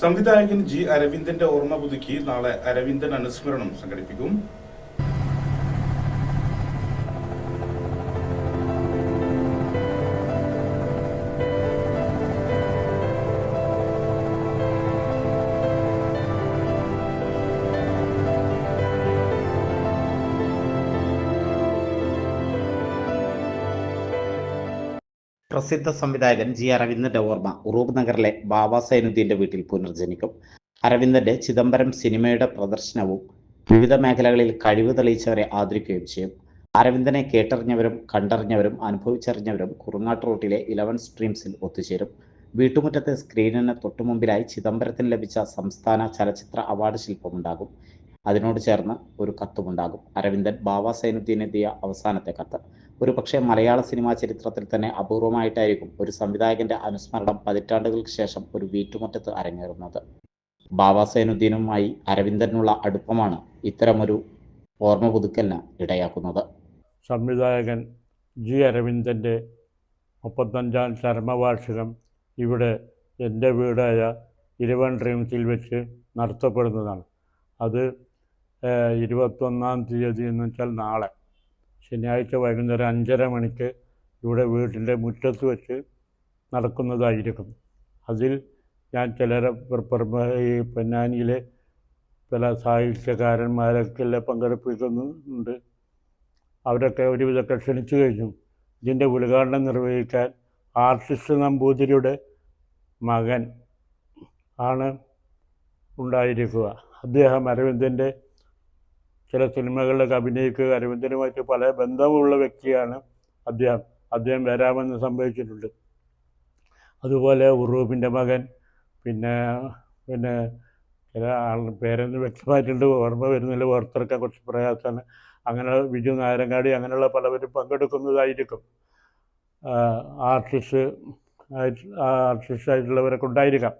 സംവിധായകൻ ജി അരവിന്ദന്റെ ഓർമ്മ പുതുക്കി നാളെ അരവിന്ദൻ അനുസ്മരണം സംഘടിപ്പിക്കും. പ്രസിദ്ധ സംവിധായകൻ ജി അരവിന്ദന്റെ ഓർമ്മ ഉറൂബ് നഗറിലെ ബാബ സൈനുദ്ദീന്റെ വീട്ടിൽ പുനർജനിക്കും. അരവിന്ദന്റെ ചിദംബരം സിനിമയുടെ പ്രദർശനവും വിവിധ മേഖലകളിൽ കഴിവ് തെളിയിച്ചവരെ ആദരിക്കുകയും ചെയ്യും. അരവിന്ദനെ കേട്ടറിഞ്ഞവരും കണ്ടറിഞ്ഞവരും അനുഭവിച്ചറിഞ്ഞവരും കുറുങ്ങാട്ട് റോട്ടിലെ 11 സ്ട്രീംസിൽ ഒത്തുചേരും. വീട്ടുമുറ്റത്തെ സ്ക്രീനിന് തൊട്ടുമുമ്പിലായി ചിദംബരത്തിന് ലഭിച്ച സംസ്ഥാന ചലച്ചിത്ര അവാർഡ് ശില്പമുണ്ടാകും. അതിനോട് ചേർന്ന് ഒരു കത്തുമുണ്ടാകും. അരവിന്ദൻ ബാബ സൈനുദ്ദീനെത്തിയ അവസാനത്തെ കത്ത്. ഒരു പക്ഷേ മലയാള സിനിമാ ചരിത്രത്തിൽ തന്നെ അപൂർവമായിട്ടായിരിക്കും ഒരു സംവിധായകന്റെ അനുസ്മരണം പതിറ്റാണ്ടുകൾക്ക് ശേഷം ഒരു വീട്ടുമുറ്റത്ത് അരങ്ങേറുന്നത്. ബാബ സൈനുദ്ദീനുമായി അരവിന്ദനുള്ള അടുപ്പമാണ് ഇത്തരമൊരു ഓർമ്മ പുതുക്കലിന് ഇടയാക്കുന്നത്. സംവിധായകൻ ജി അരവിന്ദൻ്റെ 35ാം ചരമവാർഷികം ഇവിടെ എൻ്റെ വീടായ 11 ഡ്രീംസിൽ വെച്ച് നടത്തപ്പെടുന്നതാണ്. അത് 21-ാം തീയതി എന്ന് വെച്ചാൽ നാളെ ശനിയാഴ്ച വൈകുന്നേരം 5:30 മണിക്ക് ഇവിടെ വീട്ടിൻ്റെ മുറ്റത്ത് വെച്ച് നടക്കുന്നതായിരിക്കും. അതിൽ ഞാൻ ചിലരെ ഈ പൊന്നാനിയിലെ പല സാഹിത്യകാരന്മാരൊക്കെ എല്ലാം പങ്കെടുപ്പിക്കുന്നുണ്ട്. അവരൊക്കെ ഒരുവിധമൊക്കെ ക്ഷണിച്ചു കഴിഞ്ഞു. ഇതിൻ്റെ ഉദ്ഘാടനം നിർവഹിക്കാൻ ആർട്ടിസ്റ്റ് നമ്പൂതിരിയുടെ മകൻ ആണ് ഉണ്ടായിരിക്കുക. അദ്ദേഹം അരവിന്ദൻ്റെ ചില സിനിമകളിലൊക്കെ അഭിനയിക്കുക, അരവിന്ദനുമായിട്ട് പല ബന്ധമുള്ള വ്യക്തിയാണ് അദ്ദേഹം വരാമെന്ന് സംഭവിച്ചിട്ടുണ്ട്. അതുപോലെ ഉറൂബിൻ്റെ മകൻ, പിന്നെ ചില പേരൊന്നും വ്യക്തമായിട്ടുണ്ട്, ഓർമ്മ വരുന്നില്ല, ഓർത്തെടുക്കാൻ കുറച്ച് പ്രയാസമാണ്. അങ്ങനെ വിജു നായരങ്ങാടി അങ്ങനെയുള്ള പലവരും പങ്കെടുക്കുന്നതായിരിക്കും. ആർട്ടിസ്റ്റായിട്ടുള്ളവരൊക്കെ ഉണ്ടായിരിക്കാം.